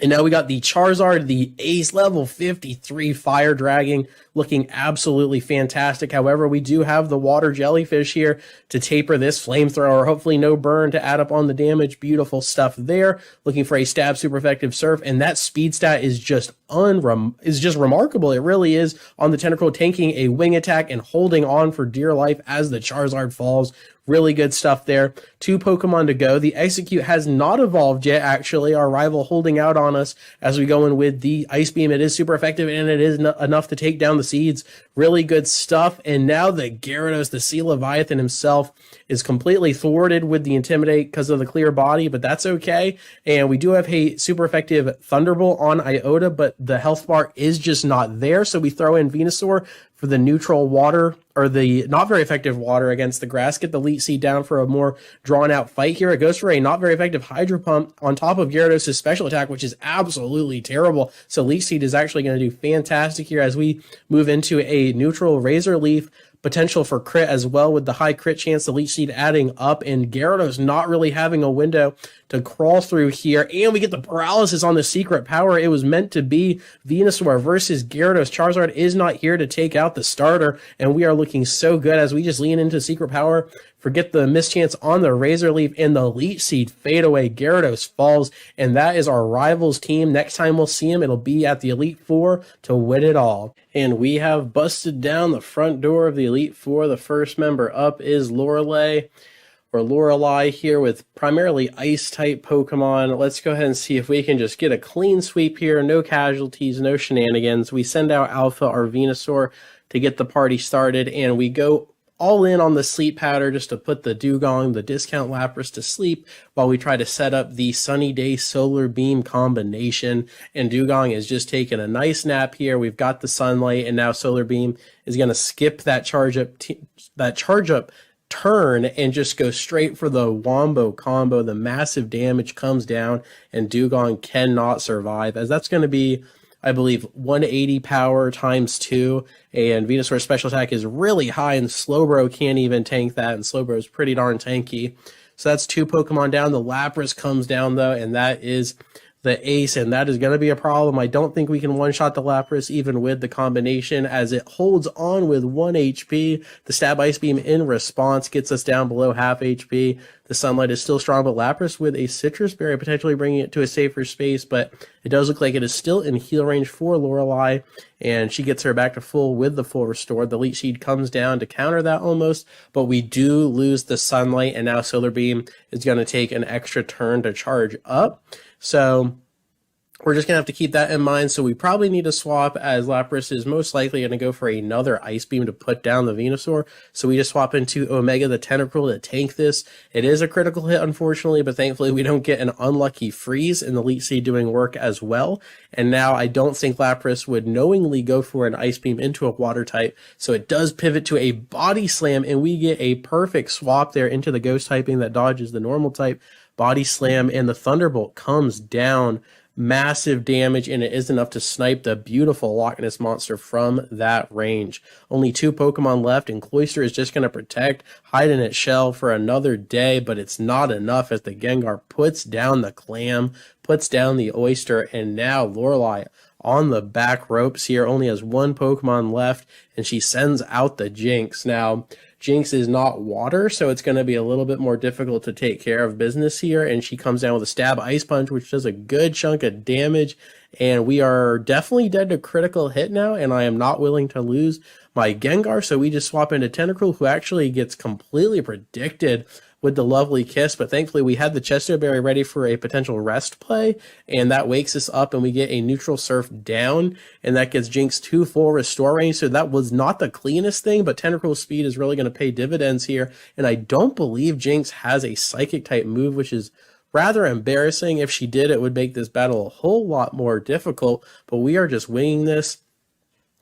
And now we got the Charizard, the Ace, level 53 Fire Dragon, looking absolutely fantastic. However, we do have the Water Jellyfish here to taper this Flamethrower. Hopefully no burn to add up on the damage. Beautiful stuff there. Looking for a Stab super effective Surf, and that speed stat is just remarkable. It really is on the Tentacruel, tanking a wing attack and holding on for dear life as the Charizard falls. Really good stuff there. 2 Pokemon to go. The Execute has not evolved yet, actually. Our rival holding out on us as we go in with the Ice Beam. It is super effective, and it is enough to take down the Seeds. Really good stuff. And now the Gyarados, the Sea Leviathan himself, is completely thwarted with the Intimidate because of the clear body, but that's okay. And we do have a super effective Thunderbolt on Iota, but the health bar is just not there. So we throw in Venusaur for the neutral water, or the not very effective water against the grass. Get the Leech Seed down for a more drawn out fight here. It goes for a not very effective Hydro Pump on top of Gyarados' special attack, which is absolutely terrible. So Leech Seed is actually going to do fantastic here as we move into a neutral Razor Leaf. Potential for crit as well with the high crit chance, the Leech Seed adding up, and Gyarados not really having a window to crawl through here. And we get the paralysis on the secret power. It was meant to be Venusaur versus Gyarados. Charizard is not here to take out the starter, and we are looking so good as we just lean into secret power. Forget the mischance on the Razor Leaf, and the Leech Seed fade away. Gyarados falls, and that is our rivals team. Next time we'll see him, it'll be at the Elite Four to win it all. And we have busted down the front door of the Elite Four. The first member up is Lorelei here with primarily Ice-type Pokemon. Let's go ahead and see if we can just get a clean sweep here. No casualties, no shenanigans. We send out Alpha, our Venusaur, to get the party started, and we go all in on the sleep powder just to put the Dugong, the discount Lapras, to sleep while we try to set up the Sunny Day Solar Beam combination. And Dugong is just taking a nice nap here. We've got the Sunlight, and now Solar Beam is going to skip that charge up turn and just go straight for the Wombo combo. The massive damage comes down, and Dugong cannot survive, as that's going to be, I believe, 180 power times 2, and Venusaur's special attack is really high, and Slowbro can't even tank that, and Slowbro is pretty darn tanky. So that's 2 Pokemon down. The Lapras comes down, though, and that is the ace, and that is going to be a problem. I don't think we can one-shot the Lapras even with the combination, as it holds on with 1 HP. The Stab Ice Beam in response gets us down below half HP. The Sunlight is still strong, but Lapras with a Citrus Berry potentially bringing it to a safer space, but it does look like it is still in heal range for Lorelei, and she gets her back to full with the full restore. The Leech Seed comes down to counter that almost, but we do lose the Sunlight, and now Solar Beam is going to take an extra turn to charge up. So we're just going to have to keep that in mind. So we probably need to swap, as Lapras is most likely going to go for another Ice Beam to put down the Venusaur. So we just swap into Omega the Tentacruel to tank this. It is a critical hit, unfortunately, but thankfully we don't get an unlucky freeze, and the Leech Seed doing work as well. And now I don't think Lapras would knowingly go for an Ice Beam into a Water type. So it does pivot to a Body Slam, and we get a perfect swap there into the Ghost typing that dodges the normal type. Body Slam, and the Thunderbolt comes down. Massive damage, and it is enough to snipe the beautiful Loch Ness monster from that range. Only 2 Pokemon left, and Cloyster is just going to protect, hide in its shell for another day, but it's not enough as the Gengar puts down the Clam, puts down the Oyster, and now Lorelei on the back ropes here, only has 1 Pokemon left, and she sends out the Jinx. Now, Jinx is not water, so it's going to be a little bit more difficult to take care of business here, and she comes down with a Stab Ice Punch, which does a good chunk of damage, and we are definitely dead to critical hit now, and I am not willing to lose my Gengar, so we just swap into Tentacruel, who actually gets completely predicted with the lovely Kiss, but thankfully we had the Chesto Berry ready for a potential rest play, and that wakes us up, and we get a neutral surf down, and that gets Jinx to full restore range. So that was not the cleanest thing, but Tentacruel speed is really going to pay dividends here, and I don't believe Jinx has a Psychic type move, which is rather embarrassing. If she did, it would make this battle a whole lot more difficult, but we are just winging this.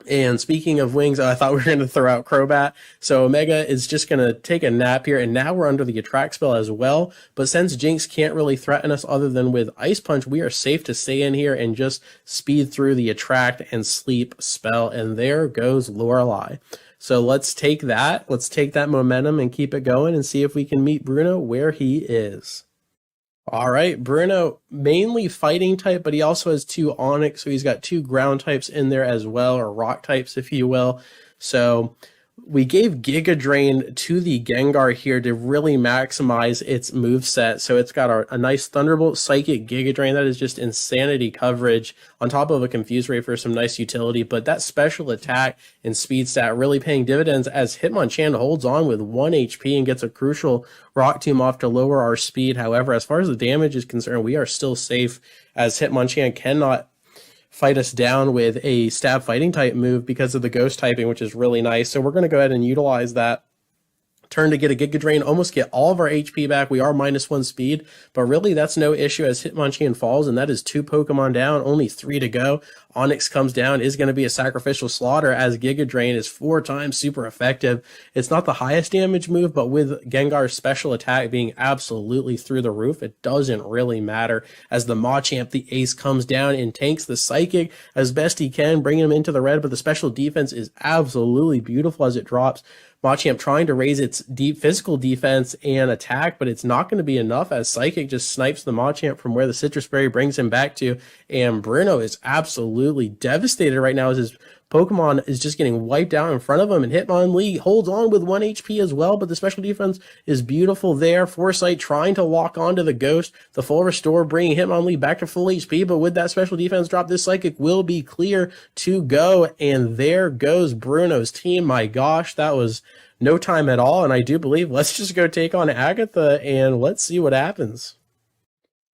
And speaking of wings, I thought we were going to throw out Crobat. So Omega is just going to take a nap here, and now we're under the Attract spell as well. But since Jinx can't really threaten us other than with Ice Punch, we are safe to stay in here and just speed through the Attract and Sleep spell. And there goes Lorelei. So let's take that. Let's take that momentum and keep it going and see if we can meet Bruno where he is. All right, Bruno, mainly fighting type, but he also has 2 Onix, so he's got 2 ground types in there as well, or rock types, if you will. So we gave Giga Drain to the Gengar here to really maximize its moveset. So it's got a nice Thunderbolt, Psychic, Giga Drain. That is just insanity coverage on top of a Confuse Ray for some nice utility. But that special attack and speed stat really paying dividends as Hitmonchan holds on with 1 HP and gets a crucial Rock Tomb off to lower our speed. However, as far as the damage is concerned, we are still safe as Hitmonchan cannot fight us down with a stab fighting type move because of the ghost typing, which is really nice. So we're going to go ahead and utilize that turn to get a Giga Drain, almost get all of our HP back. We are -1 speed, but really that's no issue as Hitmonchan falls, and that is 2 Pokemon down, only 3 to go. Onix comes down, is going to be a sacrificial slaughter as Giga Drain is 4 times super effective. It's not the highest damage move, but with Gengar's special attack being absolutely through the roof, it doesn't really matter as the Machamp, the ace, comes down and tanks the Psychic as best he can, bringing him into the red, but the special defense is absolutely beautiful as it drops. Machamp trying to raise its deep physical defense and attack, but it's not going to be enough as Psychic just snipes the Machamp from where the Citrus Berry brings him back to, and Bruno is absolutely devastated right now as his Pokemon is just getting wiped out in front of him, and Hitmonlee holds on with 1 HP as well, but the special defense is beautiful there. Foresight trying to lock onto the Ghost, the full restore bringing Hitmonlee back to full HP, but with that special defense drop, this Psychic will be clear to go, and there goes Bruno's team. My gosh, that was no time at all, and I do believe let's just go take on Agatha, and let's see what happens.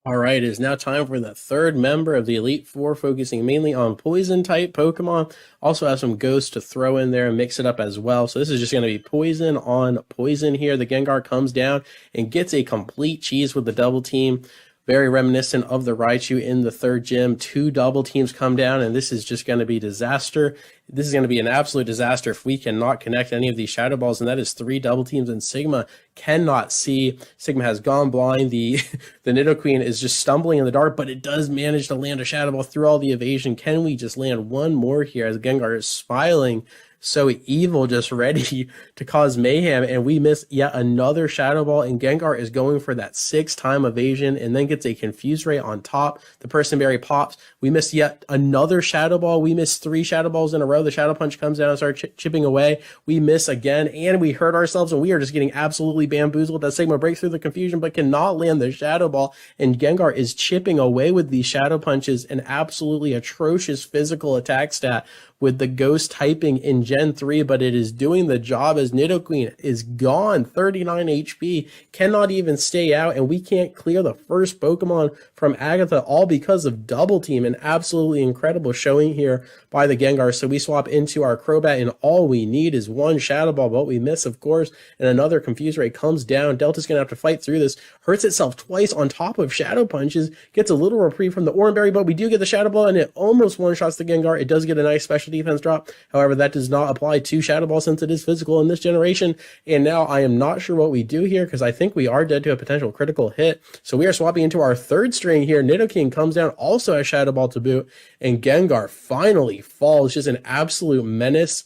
All right, it is now time for the third member of the Elite Four, focusing mainly on Poison-type Pokemon. Also have some Ghosts to throw in there and mix it up as well. So this is just going to be Poison on Poison here. The Gengar comes down and gets a complete cheese with the double team. Very reminiscent of the Raichu in the third gym. 2 double teams come down, and this is just going to be disaster. This is going to be an absolute disaster if we cannot connect any of these Shadow Balls, and that is 3 double teams, and Sigma cannot see. Sigma has gone blind. The Nidoqueen is just stumbling in the dark, but it does manage to land a Shadow Ball through all the evasion. Can we just land one more here as Gengar is smiling so evil, just ready to cause mayhem, and we miss yet another Shadow Ball, and Gengar is going for that 6-time evasion and then gets a Confuse Ray on top. The Person Berry pops. We miss yet another Shadow Ball. We miss 3 Shadow Balls in a row. The Shadow Punch comes down and starts chipping away. We miss again, and we hurt ourselves, and we are just getting absolutely bamboozled. That Sigma breaks through the confusion but cannot land the Shadow Ball, and Gengar is chipping away with these Shadow Punches, an absolutely atrocious physical attack stat with the Ghost typing in Gen 3, but it is doing the job as Nidoqueen is gone, 39 HP, cannot even stay out, and we can't clear the first Pokemon from Agatha, all because of Double Team, an absolutely incredible showing here by the Gengar. So we swap into our Crobat, and all we need is 1 Shadow Ball, but we miss, of course, and another Confuse Ray comes down. Delta's going to have to fight through this, hurts itself twice on top of Shadow Punches, gets a little reprieve from the Oran Berry, but we do get the Shadow Ball, and it almost one-shots the Gengar. It does get a nice special defense drop. However, that does not apply to Shadow Ball since it is physical in this generation. And now I am not sure what we do here because I think we are dead to a potential critical hit. So we are swapping into our third string here. Nidoking comes down, also has Shadow Ball to boot, and Gengar finally falls. Just an absolute menace,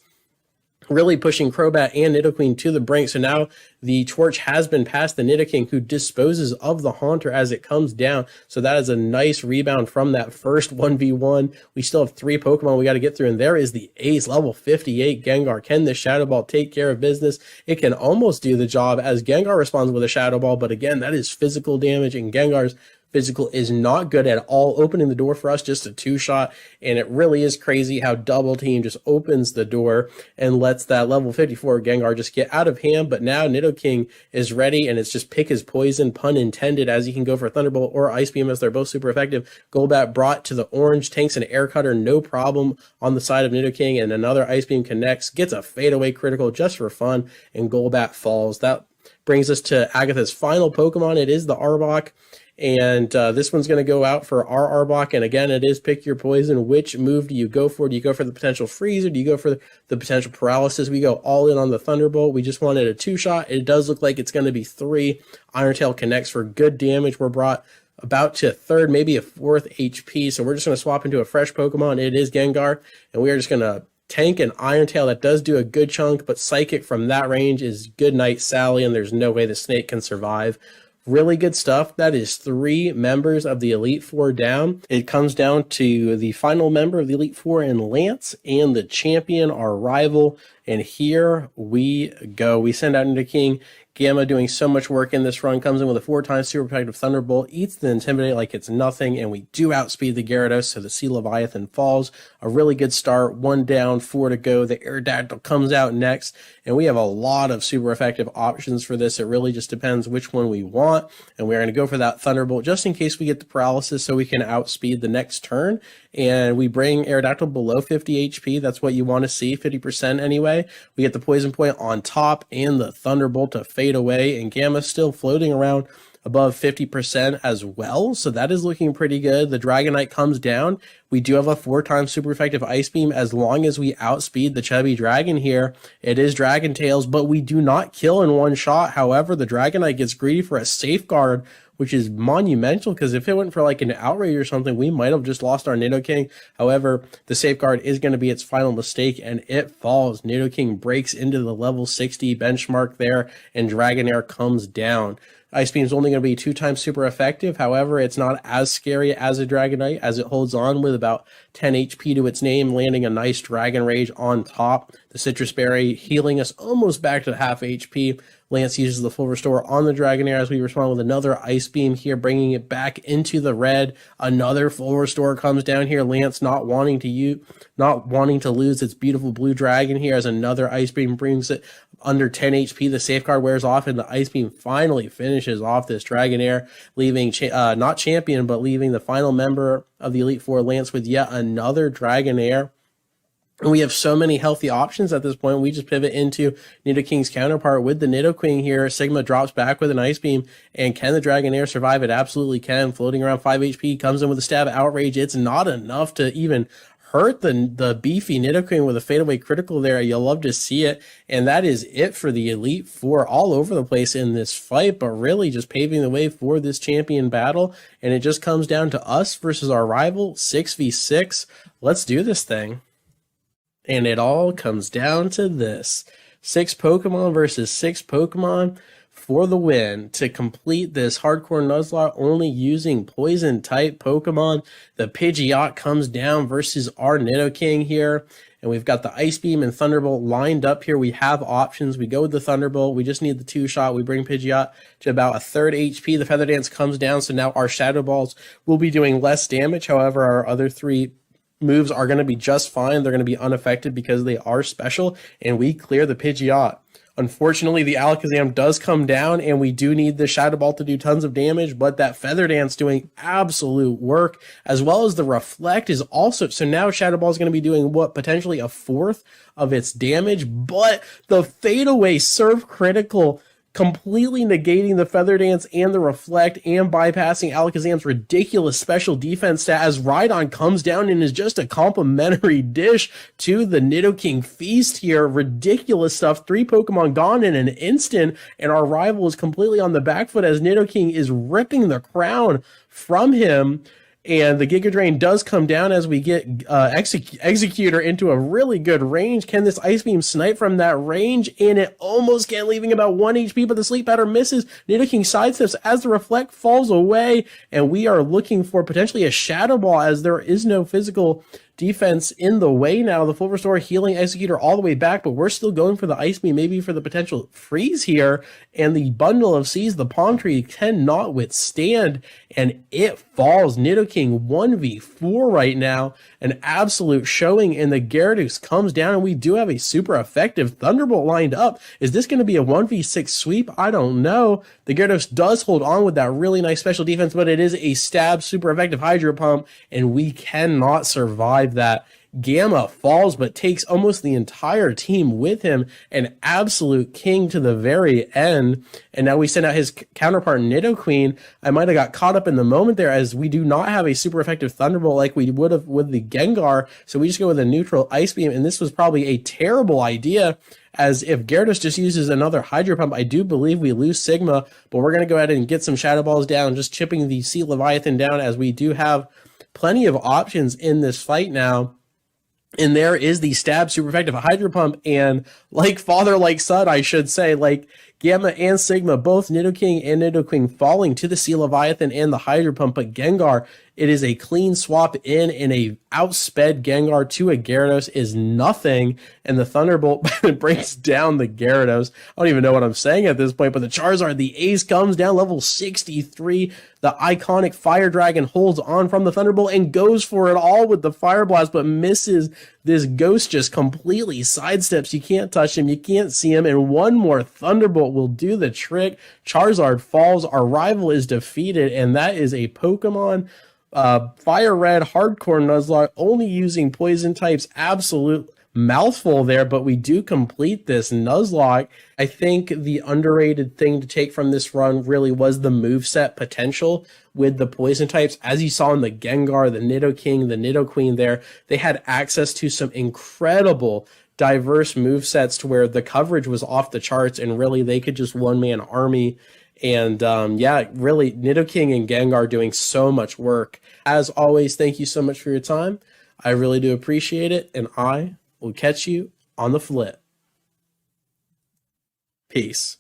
really pushing Crobat and Nidoqueen to the brink. So now the torch has been passed to Nidoking, who disposes of the Haunter as it comes down. So that is a nice rebound from that first 1v1. We still have 3 Pokemon we got to get through, and there is the ace, level 58 Gengar. Can the Shadow Ball take care of business? It can almost do the job as Gengar responds with a Shadow Ball, but again, that is physical damage, and Gengar's physical is not good at all, opening the door for us, just a 2-shot, and it really is crazy how Double Team just opens the door and lets that level 54 Gengar just get out of hand. But now Nidoking is ready, and it's just pick his poison, pun intended, as he can go for Thunderbolt or Ice Beam, as they're both super effective. Golbat brought to the orange, tanks an Air Cutter, no problem on the side of Nidoking, and another Ice Beam connects, gets a fadeaway critical just for fun, and Golbat falls. That brings us to Agatha's final Pokemon. It is the Arbok. And this one's going to go out for our Arbok. And again, it is pick your poison. Which move do you go for? Do you go for the potential freeze, or do you go for the potential paralysis? We go all in on the Thunderbolt. We just wanted a 2-shot. It does look like it's going to be 3. Iron Tail connects for good damage. We're brought about to 3rd, maybe a 4th HP. So we're just going to swap into a fresh Pokemon. It is Gengar. And we are just going to tank an Iron Tail that does do a good chunk, but Psychic from that range is good night Sally, and there's no way the snake can survive. Really good stuff. That is 3 members of the Elite Four down. It comes down to the final member of the Elite Four in Lance and the champion, our rival. And here we go. We send out Nidoking. Gamma doing so much work in this run, comes in with a 4-time super effective Thunderbolt, eats the Intimidate like it's nothing, and we do outspeed the Gyarados, so the Sea Leviathan falls. A really good start, 1 down, 4 to go. The Aerodactyl comes out next, and we have a lot of super effective options for this. It really just depends which one we want, and we're going to go for that Thunderbolt just in case we get the paralysis so we can outspeed the next turn. And we bring Aerodactyl below 50 HP. That's what you want to see, 50% anyway. We get the Poison Point on top and the Thunderbolt to fade away, and Gamma still floating around above 50% as well, so that is looking pretty good. The Dragonite comes down. We do have a 4-time super effective Ice Beam as long as we outspeed the Chubby Dragon here. It is Dragon Tails, but we do not kill in 1 shot. However, the Dragonite gets greedy for a Safeguard, which is monumental, because if it went for like an Outrage or something, we might have just lost our Nidoking. However, the Safeguard is going to be its final mistake, and it falls. Nidoking breaks into the level 60 benchmark there, and Dragonair comes down. Ice Beam is only going to be 2 times super effective. However, it's not as scary as a Dragonite, as it holds on with about 10 HP to its name, landing a nice Dragon Rage on top. The Citrus Berry healing us almost back to half HP. Lance uses the full restore on the Dragonair as we respond with another Ice Beam here, bringing it back into the red. Another full restore comes down here. Lance not wanting to lose its beautiful blue dragon here, as another Ice Beam brings it under 10 HP. The Safeguard wears off, and the Ice Beam finally finishes off this Dragonair, leaving not champion, but leaving the final member of the Elite Four, Lance, with yet another Dragonair. And we have so many healthy options at this point. We just pivot into Nidoking's counterpart with the Nidoqueen here. Sigma drops back with an Ice Beam. And can the Dragonair survive? It absolutely can. Floating around 5 HP, comes in with a stab Outrage. It's not enough to even hurt the beefy Nidoqueen with a fadeaway critical there. You'll love to see it. And that is it for the Elite Four, all over the place in this fight, but really just paving the way for this champion battle. And it just comes down to us versus our rival, 6v6. Let's do this thing. And it all comes down to this. 6 Pokemon versus 6 Pokemon for the win. To complete this Hardcore Nuzlocke only using Poison-type Pokemon, the Pidgeot comes down versus our Nidoking here. And we've got the Ice Beam and Thunderbolt lined up here. We have options. We go with the Thunderbolt. We just need the 2-shot. We bring Pidgeot to about a third HP. The Feather Dance comes down, so now our Shadow Balls will be doing less damage. However, our other 3 moves are going to be just fine. They're going to be unaffected because they are special, and we clear the Pidgeot. Unfortunately, the Alakazam does come down, and we do need the Shadow Ball to do tons of damage, but that Feather Dance doing absolute work, as well as the Reflect is also... So now Shadow Ball is going to be doing, what, potentially a fourth of its damage, but the Fade Away Serve Critical completely negating the Feather Dance and the Reflect and bypassing Alakazam's ridiculous special defense stat as Rhydon comes down and is just a complimentary dish to the Nidoking feast here. Ridiculous stuff. 3 Pokemon gone in an instant, and our rival is completely on the back foot as Nidoking is ripping the crown from him. And the Giga Drain does come down as we get Executor into a really good range. Can this Ice Beam snipe from that range? And it almost can, leaving about 1 HP, but the Sleep Powder misses. Nidoking sidesteps as the Reflect falls away, and we are looking for potentially a Shadow Ball as there is no physical defense in the way now. The full restore healing Executor all the way back, but we're still going for the Ice Beam, maybe for the potential freeze here. And the Bundle of Seas, the Palm Tree, cannot withstand, and it falls. Nidoking 1v4 right now, an absolute showing, and the Gyarados comes down, and we do have a super effective Thunderbolt lined up. Is this going to be a 1v6 sweep? I don't know. The Gyarados does hold on with that really nice special defense, but it is a stab, super effective Hydro Pump, and we cannot survive that. Gamma falls, but takes almost the entire team with him, an absolute king to the very end. And now we send out his counterpart, Nidoqueen. I might have got caught up in the moment there, as we do not have a super effective Thunderbolt like we would have with the Gengar, so we just go with a neutral Ice Beam, and this was probably a terrible idea, as if Gyarados just uses another Hydro Pump, I do believe we lose Sigma, but we're going to go ahead and get some Shadow Balls down, just chipping the Sea Leviathan down, as we do have plenty of options in this fight now. And there is the stab, super effective Hydro Pump, and like father, like son, I should say, like Gamma and Sigma, both Nidoking and Nidoqueen falling to the Sea Leviathan and the Hydro Pump, but Gengar, it is a clean swap in, and a outsped Gengar to a Gyarados is nothing, and the Thunderbolt brings down the Gyarados. I don't even know what I'm saying at this point, but the Charizard, the ace, comes down, level 63. The iconic Fire Dragon holds on from the Thunderbolt and goes for it all with the Fire Blast, but misses. This Ghost just completely sidesteps. You can't touch him, you can't see him, and one more Thunderbolt will do the trick. Charizard falls, our rival is defeated, and that is a Pokemon Fire Red Hardcore Nuzlocke, only using poison types. Absolute mouthful there, but we do complete this Nuzlocke. I think the underrated thing to take from this run really was the moveset potential with the poison types. As you saw in the Gengar, the Nidoking, the Nidoqueen there, they had access to some incredible diverse movesets to where the coverage was off the charts, and really they could just one-man army. And yeah, really, Nidoking and Gengar doing so much work. As always, thank you so much for your time. I really do appreciate it, and I will catch you on the flip. Peace.